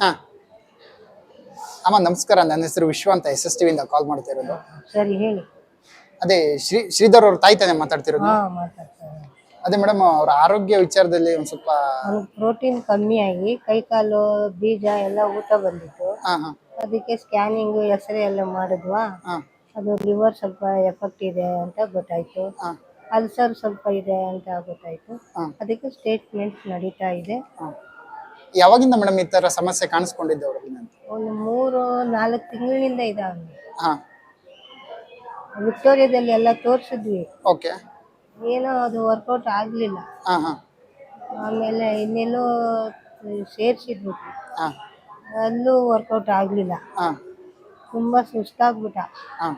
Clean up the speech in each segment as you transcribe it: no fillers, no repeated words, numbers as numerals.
ಹಾ ಅಮ್ಮ ನಮಸ್ಕಾರ. ನನ್ನ ಹೆಸರು ವಿಶ್ವ ಅಂತ SSTV ಇಂದ ಕಾಲ್ ಮಾಡ್ತಾ ಇರೋದು. ಸರಿ ಹೇಳಿ. ಅದೇ ಶ್ರೀಧರ್ ಅವ್ರ ತಾಯಿ ತಾನೇ ಮಾತಾಡ್ತಿರೋದು? ಮಾತಾಡ್ತಾರೆ. ಅದೇ ಮೇಡಮ್, ಅವ್ರ ಆರೋಗ್ಯ ವಿಚಾರದಲ್ಲಿ ಒಂದ್ ಸ್ವಲ್ಪ ಅವ್ನಿಗೆ ಪ್ರೋಟೀನ್ ಕಮ್ಮಿ ಆಗಿ ಕೈಕಾಲು ಬೀಜ ಎಲ್ಲ ಊತ ಬಂದಿತ್ತು. ಹಾ ಹಾ ಅದಕ್ಕೆ ಸ್ಕ್ಯಾನಿಂಗ್ ಎಕ್ಸ್ರೇ ಎಲ್ಲ ಮಾಡಿದ್ವಾ. ಹಾ ಅದು ಲಿವರ್ ಸ್ವಲ್ಪ ಎಫೆಕ್ಟ್ ಇದೆ ಅಂತ ಗೊತ್ತಾಯ್ತು. ಹಾ ಅಲ್ಸರ್ ಸ್ವಲ್ಪ ಇದೆ ಅಂತ ಗೊತ್ತಾಯ್ತು. ಹಾ ಅದಕ್ಕೆ ಸ್ಟೇಟ್ಮೆಂಟ್ ನಡೀತಾ ಇದೆ. ಹಾ ಯಾವಾಗಿಂದ ಮೇಡಮ್ ಈ ತರ ಸಮಸ್ಯೆ ಕಾಣಿಸ್ಕೊಂಡಿದ್ದೆ ಅವ್ರಿಗೆ? ಒಂದು 3-4 ತಿಂಗಳಿಂದ ಇದೆ ಅವ್ನಿಗೆ. ಹಾ ವಿಕ್ಟೋರಿಯಾದಲ್ಲಿ ಎಲ್ಲ ತೋರಿಸಿದ್ವಿ, ಓಕೆ. ಏನೋ ಅದು ವರ್ಕೌಟ್ ಆಗಲಿಲ್ಲ. ಹಾ ಹಾ ಆಮೇಲೆ ಇನ್ನೆಲ್ಲೋ ಸೇರಿಸಿದ್ವಿ, ಹಾ ಅಲ್ಲೂ ವರ್ಕೌಟ್ ಆಗಲಿಲ್ಲ. ಹಾ ತುಂಬ ಸುಸ್ತಾಗ್ಬಿಟ್ಟ. ಹಾ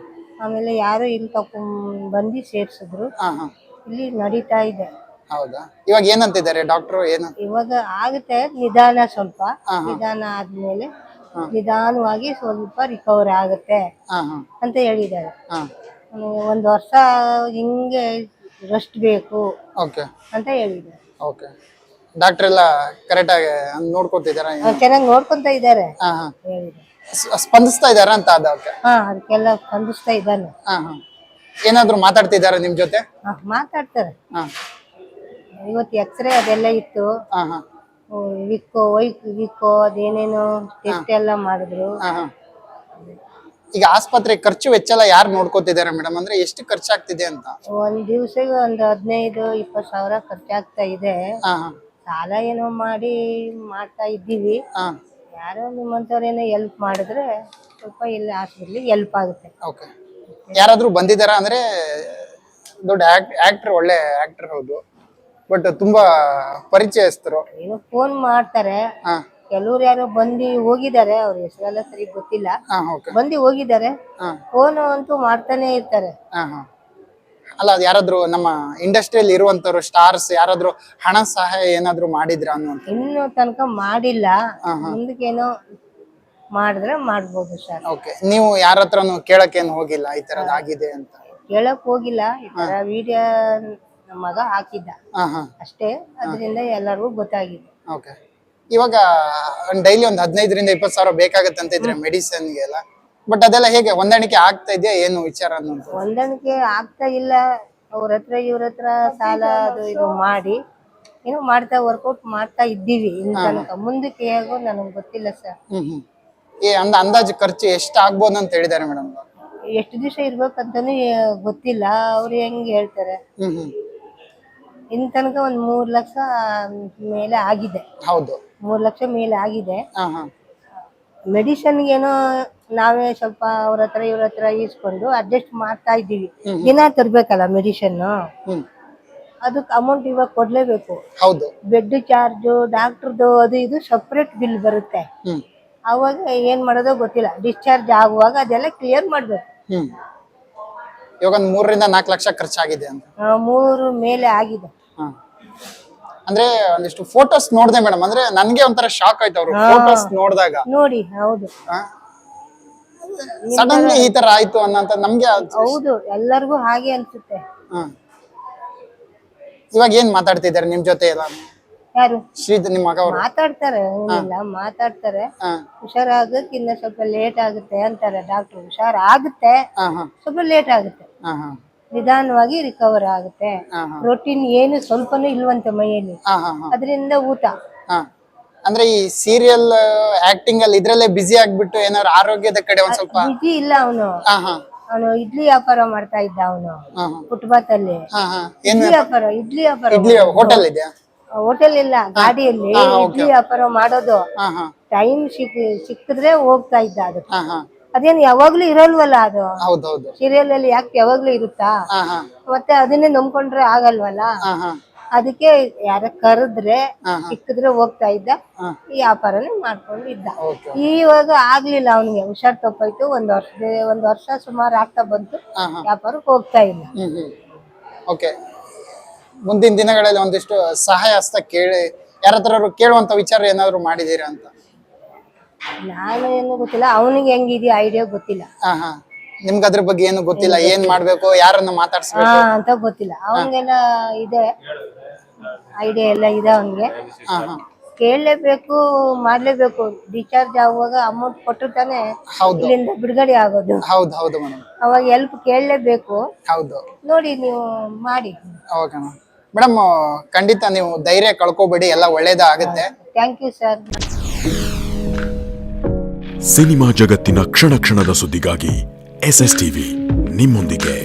ಆಮೇಲೆ ಯಾರೋ ಇಲ್ಲಿ ಬಂದು ಸೇರಿಸಿದ್ರು. ಹಾ ಹಾ ಇಲ್ಲಿ ನಡೀತಾ ಇದೆ. ಹೌದಾ? ಇವಾಗ ಏನಂತಿದ್ದಾರೆ ಡಾಕ್ಟ್ರು? ಏನು ಇವಾಗ ಆಗುತ್ತೆ, ನಿಧಾನ ಸ್ವಲ್ಪ. ಹಾ ಹಾ ನಿಧಾನ ಆದ್ಮೇಲೆ ಹಾ ನಿಧಾನವಾಗಿ ಸ್ವಲ್ಪ ರಿಕವರ್ ಆಗುತ್ತೆ ಹಾ ಹಾ ಅಂತ ಹೇಳಿದ್ದಾರೆ. ಹಾ ಒಂದು ವರ್ಷ ಹಿಂಗೆ ರೆಸ್ಟ್ ಬೇಕು ಓಕೆ ಅಂತ ಹೇಳಿದ್ದಾರೆ. ಓಕೆ. ಡಾಕ್ಟರ್ ಎಲ್ಲ ಕರೆಕ್ಟ್ ಆಗಿ ನೋಡ್ಕೊತಿದಾರ? ಚೆನ್ನಾಗಿ ನೋಡ್ಕೊಂತ ಇದ್ದಾರೆ ಹಾ ಹಾ ಹೇಳಿದ್ದಾರೆ. ಸ್ಪಂದಿಸ್ತಾ ಇದಾರ ಅಂತ ಅದಕ್ಕೆ? ಅದಕ್ಕೆಲ್ಲ ಸ್ಪಂದಿಸ್ತಾ ಇದ್ದಾನೆ. ಹಾ ಹಾ ಏನಾದ್ರು ಮಾತಾಡ್ತಿದಾರ ನಿಮ್ ಜೊತೆ? ಮಾತಾಡ್ತಾರೆ. ಹಾ ಇವತ್ತು ಎಕ್ಸ್ರೇ ಅದೆಲ್ಲ ಇತ್ತು. ಹಾ ಹಾ ವಿಕ್ಕೋ ಅದೇನೇನು ಟೆಸ್ಟ್ ಎಲ್ಲ ಮಾಡಿದ್ರು. ಹಾ ಹಾ ಈಗ ಆಸ್ಪತ್ರೆ ಖರ್ಚು ವೆಚ್ಚ ಎಲ್ಲ ಯಾರು ನೋಡ್ಕೋತಿದಾರೆ ಮೇಡಮ್? ಅಂದ್ರೆ ಎಷ್ಟು ಖರ್ಚಾಗ್ತಿದೆ ಅಂತ? ಒಂದ್ ದಿವ್ಸಕ್ಕೆ ಒಂದು 15-20 ಸಾವಿರ ಖರ್ಚಾಗ್ತಾ ಇದೆ. ಹಾ ಹಾ ಸಾಲ ಏನೋ ಮಾಡಿ ಮಾಡ್ತಾ ಇದ್ದೀವಿ. ಹಾ ಯಾರೋ ನಿಮ್ಮಂಥವ್ರೇನೋ ಹೆಲ್ಪ್ ಮಾಡಿದ್ರೆ ಸ್ವಲ್ಪ ಇಲ್ಲಿ ಹಾಸ್ಪಿಟ್ಲಿಗೆ ಹೆಲ್ಪ್ ಆಗುತ್ತೆ. ಓಕೆ. ಯಾರಾದ್ರೂ ಬಂದಿದಾರ? ಅಂದ್ರೆ ದೊಡ್ಡ ಆಕ್ಟರ್, ಒಳ್ಳೆ ಆಕ್ಟರ್ ಹೌದು, ಬಟ್ ತುಂಬಾ ಪರಿಚಯಸ್ಥರು. ಏನೋ ಫೋನ್ ಮಾಡ್ತಾರೆ. ಹಾ ಕೆಲವ್ರು ಯಾರೋ ಬಂದು ಹೋಗಿದ್ದಾರೆ, ಅವ್ರ ಹೆಸರೆಲ್ಲ ಸರಿ ಗೊತ್ತಿಲ್ಲ. ಹಾ ಓಕೆ. ಬಂದು ಹೋಗಿದ್ದಾರೆ. ಹಾ ಫೋನ್ ಅಂತೂ ಮಾಡ್ತಾನೆ ಇರ್ತಾರೆ. ಹಾ ಹಾ ಅಲ್ಲ, ಅದು ಯಾರಾದ್ರೂ ನಮ್ಮ ಇಂಡಸ್ಟ್ರಿಯಲ್ಲಿ ಇರುವಂತವ್ರು ಸ್ಟಾರ್ಸ್ ಯಾರಾದ್ರೂ ಹಣ ಸಹಾಯ ಏನಾದ್ರು ಮಾಡಿದ್ರ ಅನ್ನುವಂತ? ಇನ್ನು ತನಕ ಮಾಡಿಲ್ಲ. ಹಾ ಹಾ ಮುಂದಕ್ಕೇನೋ ಮಾಡಿದ್ರೆ ಮಾಡ್ಬೋದು ಸರ್. ಓಕೆ. ನೀವು ಯಾರ ಹತ್ರನು ಕೇಳಕ್ಕೇನು ಹೋಗಿಲ್ಲ ಈ ತರದ್ ಆಗಿದೆ ಅಂತ? ಕೇಳಕ್ ಹೋಗಿಲ್ಲ. ಈ ತರ ವಿಡಿಯೋ ನಮ್ಮ ಮಗ ಹಾಕಿದ್ದ ಹಾ ಹಾ ಅಷ್ಟೇ. ಅದರಿಂದ ಎಲ್ಲರಿಗೂ ಗೊತ್ತಾಗಿದೆ. ಓಕೆ. ಇವಾಗ ಡೈಲಿ ಒಂದು 15-20 ಸಾವಿರ ಬೇಕಾಗತ್ತೆ ಅಂತ ಇದ್ರೆ ಮೆಡಿಸಿನ್ಗೆ ಎಲ್ಲ, ಬಟ್ ಅದೆಲ್ಲ ಹೇಗೆ ಹೊಂದಾಣಿಕೆ ಆಗ್ತಾ ಇದೆಯಾ ಏನು ವಿಚಾರ ಅನ್ನೋದು? ಹೊಂದಾಣಿಕೆ ಆಗ್ತಾ ಇಲ್ಲ. ಅವ್ರ ಹತ್ರ ಇವ್ರ ಹತ್ರ ಸಾಲ ಅದು ಇದು ಮಾಡಿ ಏನೋ ಮಾಡ್ತಾ ವರ್ಕೌಟ್ ಮಾಡ್ತಾ ಇದ್ದೀವಿ ಇನ್ನು ತನಕ. ಮುಂದಕ್ಕೆ ಹೇಗೋ ನನಗೆ ಗೊತ್ತಿಲ್ಲ ಸರ್. ಹ್ಮ್ ಅಂದಾಜು ಖರ್ಚು ಎಷ್ಟು ಆಗ್ಬೋದು ಅಂತ ಹೇಳಿದಾರೆ ಮೇಡಮ್? ಎಷ್ಟು ದಿವಸ ಇರ್ಬೇಕಂತಾನು ಗೊತ್ತಿಲ್ಲ. ಅವ್ರು ಹೆಂಗ್ ಹೇಳ್ತಾರೆ. ಹ್ಮ್ ಇನ್ನು ತನಕ ಒಂದು 3 ಲಕ್ಷ ಮೇಲೆ ಆಗಿದೆ. ಹೌದು, 3 ಲಕ್ಷ ಮೇಲೆ ಆಗಿದೆ. ಹಾ ಹಾ ಮೆಡಿಸನ್ಗೇನೋ ನಾವೇ ಸ್ವಲ್ಪ ಅವ್ರ ಹತ್ರ ಇವ್ರ ಹತ್ರ ಈಸ್ಕೊಂಡು ಅಡ್ಜಸ್ಟ್ ಮಾಡ್ತಾ ಇದ್ದೀವಿ. ದಿನ ತರ್ಬೇಕಲ್ಲ ಮೆಡಿಸನ್, ಹ್ಮ್ ಅದಕ್ಕೆ ಅಮೌಂಟ್ ಇವಾಗ ಕೊಡ್ಲೇಬೇಕು. ಹೌದು. ಬೆಡ್ ಚಾರ್ಜು, ಡಾಕ್ಟರ್ದು ಅದು ಇದು ಸಪ್ರೇಟ್ ಬಿಲ್ ಬರುತ್ತೆ. ಹ್ಮ್ ಅವಾಗ ಏನ್ ಮಾಡೋದೋ ಗೊತ್ತಿಲ್ಲ. ಡಿಸ್ಚಾರ್ಜ್ ಆಗುವಾಗ ಅದೆಲ್ಲ ಕ್ಲಿಯರ್ ಮಾಡ್ಬೇಕು. ಹ್ಮ್ ಇವಾಗ 3-4 ಲಕ್ಷ ಖರ್ಚಾಗಿದೆ ಅಂತ? 3 ಮೇಲೆ ಆಗಿದೆ. ಹಾ ಅಂದ್ರೆ ಒಂದಿಷ್ಟು ಫೋಟೋಸ್ ನೋಡ್ದೆ ಮೇಡಮ್, ಅಂದ್ರೆ ನನ್ಗೆ ಒಂಥರ ಶಾಕ್ ಆಯ್ತು ಅವ್ರು ಫೋಟೋಸ್ ನೋಡಿದಾಗ. ನೋಡಿ, ಹೌದು, ಸಡನ್ಲಿ ಈ ತರ ಆಯ್ತು ಅನ್ನಂತ ನಮ್ಗೆ. ಹೌದು, ಎಲ್ಲರಿಗೂ ಹಾಗೆ ಅನ್ಸುತ್ತೆ. ಇವಾಗ ಏನ್ ಮಾತಾಡ್ತಿದ್ದಾರೆ ನಿಮ್ ಜೊತೆ ಎಲ್ಲ? ಯಾರು? ನಿಮ್ಮ ಮಗ ಅವರು ಮಾತಾಡ್ತಾರೆ, ಏನಿಲ್ಲ ಮಾತಾಡ್ತಾರೆ. ಹಾ ಹುಷಾರಾಗಕ್ಕೆ ಇನ್ನ ಸ್ವಲ್ಪ ಲೇಟ್ ಆಗುತ್ತೆ ಅಂತಾರೆ ಡಾಕ್ಟರ್. ಹುಷಾರಾಗುತ್ತೆ, ಹಾ ಹಾ ಸ್ವಲ್ಪ ಲೇಟ್ ಆಗುತ್ತೆ. ಹಾ ಹಾ ನಿಧಾನವಾಗಿ ರಿಕವರ್ ಆಗುತ್ತೆ. ಹಾ ಹಾ ಪ್ರೋಟೀನ್ ಏನು ಸ್ವಲ್ಪನೂ ಇಲ್ವಂತೆ ಮೈಯಲ್ಲಿ, ಹಾ ಹಾ ಹಾ ಅದರಿಂದ ಊಟ. ಹಾ ಅಂದ್ರೆ ಈ ಸೀರಿಯಲ್ ಆಕ್ಟಿಂಗ್ ಅಲ್ಲಿ ಇದ್ರಲ್ಲೇ ಬಿಸಿ ಆಗ್ಬಿಟ್ಟು ಏನಾದ್ರು ಆರೋಗ್ಯದ ಕಡೆ ಒಂದ್ ಸ್ವಲ್ಪ ಬಿಜಿ ಇಲ್ಲ ಅವನು. ಹಾ ಹಾ ಅವನು ಇಡ್ಲಿ ವ್ಯಾಪಾರ ಮಾಡ್ತಾ ಇದ್ದ. ಅವನು ಹಾ ಹಾ ಫುಟ್ಪಾತ್ ಅಲ್ಲಿ ಹಾ ಹಾ ಇಡ್ಲಿ ವ್ಯಾಪಾರ ಇಡ್ಲಿ ಹೋಟೆಲ್ ಇದೆಯಾ? ಹೋಟೆಲ್ ಇಲ್ಲ, ಗಾಡಿಯಲ್ಲಿ ಇಡ್ಲಿ ವ್ಯಾಪಾರ ಮಾಡೋದು. ಹಾ ಹಾ ಟೈಮ್ ಸಿಕ್ಕಿದ್ರೆ ಹೋಗ್ತಾ ಇದ್ದ. ಅದಕ್ಕೆ ಹಾ ಹಾ ಅದೇನು ಯಾವಾಗ್ಲೂ ಇರಲ್ವಲ್ಲ ಅದು. ಹೌದೌದು. ಸೀರಿಯಲ್ ಅಲ್ಲಿ ಯಾಕೆ ಯಾವಾಗ್ಲೂ ಇರುತ್ತಾ? ಹಾ ಹಾ ಮತ್ತೆ ಅದನ್ನೇ ನಂಬ್ಕೊಂಡ್ರೆ ಆಗಲ್ವಲ್ಲ. ಹಾ ಹಾ ಅದಕ್ಕೆ ಯಾರ ಕರೆದ್ರೆ ಹಾ ಹಾ ಸಿಕ್ಕಿದ್ರೆ ಹೋಗ್ತಾ ಇದ್ದ. ಹಾ ಈ ವ್ಯಾಪಾರನೇ ಮಾಡ್ಕೊಂಡು ಇದ್ದ. ಓಕೆ. ಇವಾಗ ಆಗ್ಲಿಲ್ಲ, ಅವನಿಗೆ ಹುಷಾರ್ ತಪ್ಪಾಯ್ತು. ಒಂದ್ ವರ್ಷ ಸುಮಾರು ಆಗ್ತಾ ಬಂತು. ಹಾ ಹಾ ವ್ಯಾಪಾರಕ್ಕೆ ಹೋಗ್ತಾ ಇಲ್ಲ. ಓಕೆ. ಮುಂದಿನ ದಿನಗಳಲ್ಲಿ ಒಂದಿಷ್ಟು ಸಹಾಯ ಹಸ್ತ ಕೇಳಿ ಯಾರ ಹತ್ರ ಕೇಳುವಂತ ವಿಚಾರ ಏನಾದ್ರು ಮಾಡಿದೀರಾ ಅಂತ? ನಾನು ಏನು ಗೊತ್ತಿಲ್ಲ, ಅವನಿಗೆ ಹೆಂಗಿದೆಯಾ ಐಡಿಯಾ ಗೊತ್ತಿಲ್ಲ. ಹಾ ಹಾ ನಿಮ್ಗೆ ಅದ್ರ ಬಗ್ಗೆ ಏನು ಗೊತ್ತಿಲ್ಲ, ಏನ್ ಮಾಡ್ಬೇಕು, ಯಾರನ್ನ ಮಾತಾಡ್ಸ್ಬೇಕು ಅಂತ ಗೊತ್ತಿಲ್ಲ. ಅವನಿಗೆಲ್ಲ ಇದೆ, ಐಡಿಯಾ ಎಲ್ಲ ಇದೆ ಅವನಿಗೆ. ಹಾ ಹಾ ಕೇಳಲೇಬೇಕು, ಮಾಡ್ಲೇಬೇಕು. ಡಿಸ್ಚಾರ್ಜ್ ಆಗುವಾಗ ಅಮೌಂಟ್ ಕೊಟ್ಟು ತಾನೇ ಹೌದು ಇಲ್ಲಿಂದ ಬಿಡುಗಡೆ ಆಗೋದು. ಹೌದು ಹೌದು ಮೇಡಮ್. ಅವಾಗ ಹೆಲ್ಪ್ ಕೇಳಲೇಬೇಕು. ಹೌದು ನೋಡಿ ನೀವು ಮಾಡಿ. ಓಕೆ ಮೇಡಮ್, ಖಂಡಿತ ನೀವು ಧೈರ್ಯ ಕಳ್ಕೊಬೇಡಿ, ಎಲ್ಲ ಒಳ್ಳೇದಾಗುತ್ತೆ. Thank you sir. ಸಿನಿಮಾ ಜಗತ್ತಿನ ಕ್ಷಣ ಕ್ಷಣದ ಸುದ್ದಿಗಾಗಿ SS ಟಿವಿ ನಿಮ್ಮೊಂದಿಗೆ.